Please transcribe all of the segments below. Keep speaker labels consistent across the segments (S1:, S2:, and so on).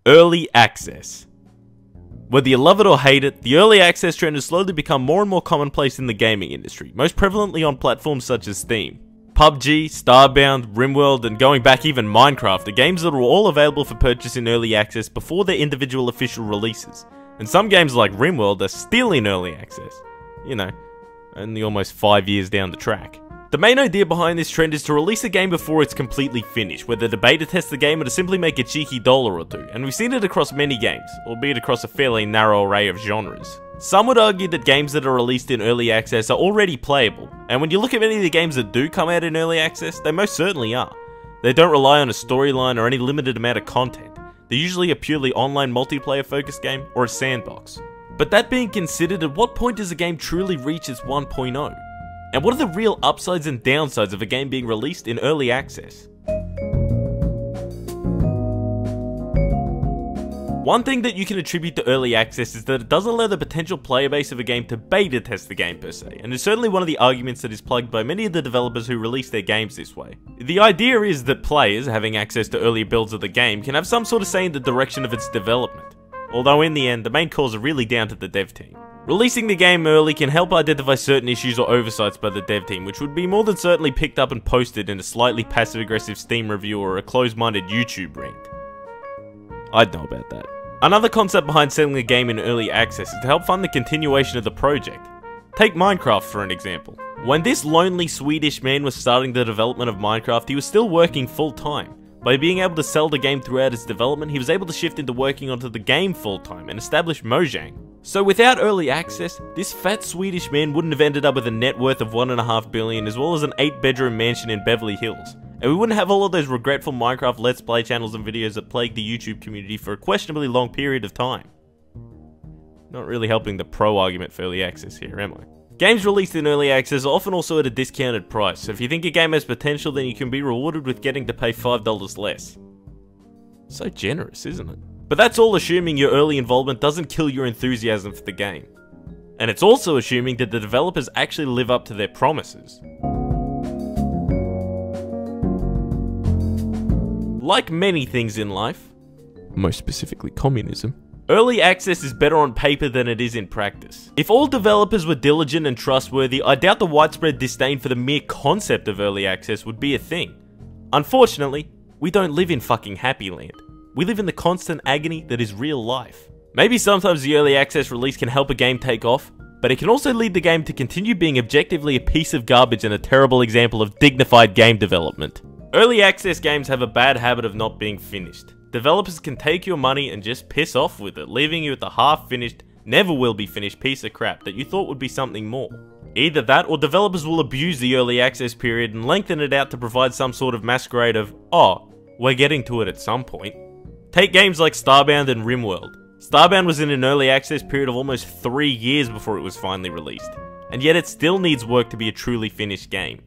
S1: Early access. Whether you love it or hate it, the early access trend has slowly become more and more commonplace in the gaming industry, most prevalently on platforms such as Steam. PUBG, Starbound, RimWorld, and going back even Minecraft are games that are all available for purchase in early access before their individual official releases. And some games like RimWorld are still in early access. You know, only almost 5 years down the track. The main idea behind this trend is to release a game before it's completely finished, whether to beta test the game or to simply make a cheeky dollar or two, and we've seen it across many games, albeit across a fairly narrow array of genres. Some would argue that games that are released in early access are already playable, and when you look at many of the games that do come out in early access, they most certainly are. They don't rely on a storyline or any limited amount of content. They're usually a purely online multiplayer focused game or a sandbox. But that being considered, at what point does a game truly reach its 1.0? And what are the real upsides and downsides of a game being released in early access? One thing that you can attribute to early access is that it does allow the potential player base of a game to beta test the game per se, and is certainly one of the arguments that is plugged by many of the developers who release their games this way. The idea is that players, having access to earlier builds of the game, can have some sort of say in the direction of its development, although in the end, the main calls are really down to the dev team. Releasing the game early can help identify certain issues or oversights by the dev team, which would be more than certainly picked up and posted in a slightly passive-aggressive Steam review or a closed-minded YouTube rant. I'd know about that. Another concept behind selling a game in early access is to help fund the continuation of the project. Take Minecraft for an example. When this lonely Swedish man was starting the development of Minecraft, he was still working full-time. By being able to sell the game throughout its development, he was able to shift into working onto the game full-time and establish Mojang. So without early access, this fat Swedish man wouldn't have ended up with a net worth of $1.5 billion as well as an 8-bedroom mansion in Beverly Hills. And we wouldn't have all of those regretful Minecraft Let's Play channels and videos that plagued the YouTube community for a questionably long period of time. Not really helping the pro argument for early access here, am I? Games released in early access are often also at a discounted price, so if you think a game has potential, then you can be rewarded with getting to pay $5 less. So generous, isn't it? But that's all assuming your early involvement doesn't kill your enthusiasm for the game. And it's also assuming that the developers actually live up to their promises. Like many things in life, most specifically communism, early access is better on paper than it is in practice. If all developers were diligent and trustworthy, I doubt the widespread disdain for the mere concept of early access would be a thing. Unfortunately, we don't live in fucking Happy Land. We live in the constant agony that is real life. Maybe sometimes the early access release can help a game take off, but it can also lead the game to continue being objectively a piece of garbage and a terrible example of dignified game development. Early access games have a bad habit of not being finished. Developers can take your money and just piss off with it, leaving you with a half-finished, never will be finished piece of crap that you thought would be something more. Either that, or developers will abuse the early access period and lengthen it out to provide some sort of masquerade of, oh, we're getting to it at some point. Take games like Starbound and RimWorld. Starbound was in an early access period of almost 3 years before it was finally released, and yet it still needs work to be a truly finished game.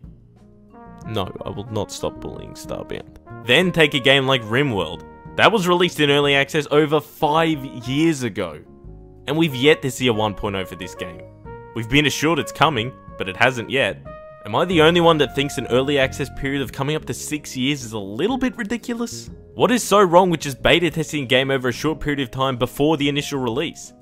S1: No, I will not stop bullying Starbound. Then take a game like RimWorld. That was released in early access over 5 years ago, and we've yet to see a 1.0 for this game. We've been assured it's coming, but it hasn't yet. Am I the only one that thinks an early access period of coming up to 6 years is a little bit ridiculous? What is so wrong with just beta testing a game over a short period of time before the initial release?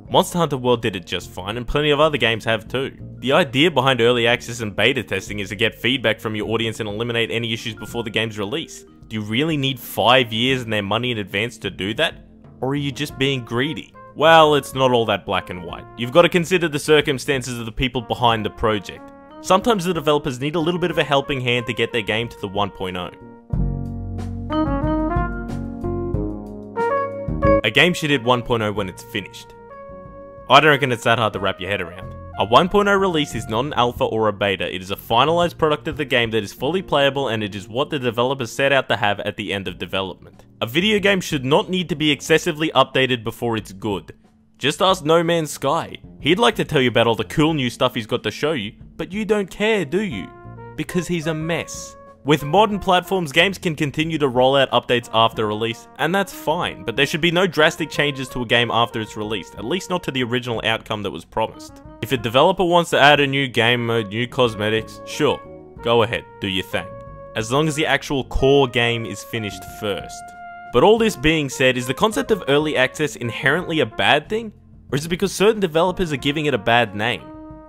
S1: Monster Hunter World did it just fine, and plenty of other games have too. The idea behind early access and beta testing is to get feedback from your audience and eliminate any issues before the game's release. Do you really need 5 years and their money in advance to do that? Or are you just being greedy? Well, it's not all that black and white. You've got to consider the circumstances of the people behind the project. Sometimes the developers need a little bit of a helping hand to get their game to the 1.0. A game should hit 1.0 when it's finished. I don't reckon it's that hard to wrap your head around. A 1.0 release is not an alpha or a beta, it is a finalized product of the game that is fully playable, and it is what the developers set out to have at the end of development. A video game should not need to be excessively updated before it's good. Just ask No Man's Sky. He'd like to tell you about all the cool new stuff he's got to show you, but you don't care, do you? Because he's a mess. With modern platforms, games can continue to roll out updates after release, and that's fine, but there should be no drastic changes to a game after it's released, at least not to the original outcome that was promised. If a developer wants to add a new game mode, new cosmetics, sure, go ahead, do your thing. As long as the actual core game is finished first. But all this being said, is the concept of early access inherently a bad thing? Or is it because certain developers are giving it a bad name?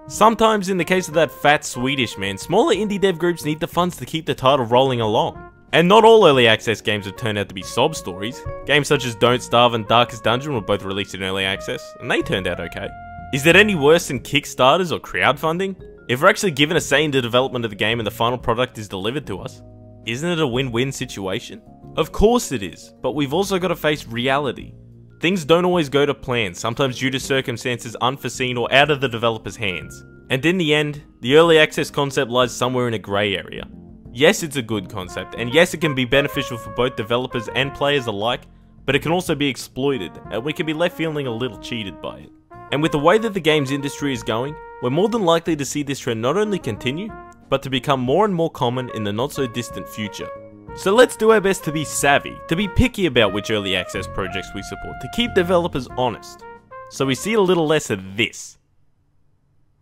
S1: Sometimes, in the case of that fat Swedish man, smaller indie dev groups need the funds to keep the title rolling along. And not all early access games have turned out to be sob stories. Games such as Don't Starve and Darkest Dungeon were both released in early access, and they turned out okay. Is that any worse than Kickstarters or crowdfunding? If we're actually given a say in the development of the game and the final product is delivered to us, isn't it a win-win situation? Of course it is, but we've also got to face reality. Things don't always go to plan, sometimes due to circumstances unforeseen or out of the developer's hands. And in the end, the early access concept lies somewhere in a grey area. Yes, it's a good concept, and yes, it can be beneficial for both developers and players alike, but it can also be exploited, and we can be left feeling a little cheated by it. And with the way that the games industry is going, we're more than likely to see this trend not only continue, but to become more and more common in the not so distant future. So let's do our best to be savvy, to be picky about which early access projects we support, to keep developers honest, so we see a little less of this.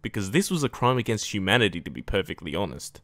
S1: Because this was a crime against humanity, to be perfectly honest.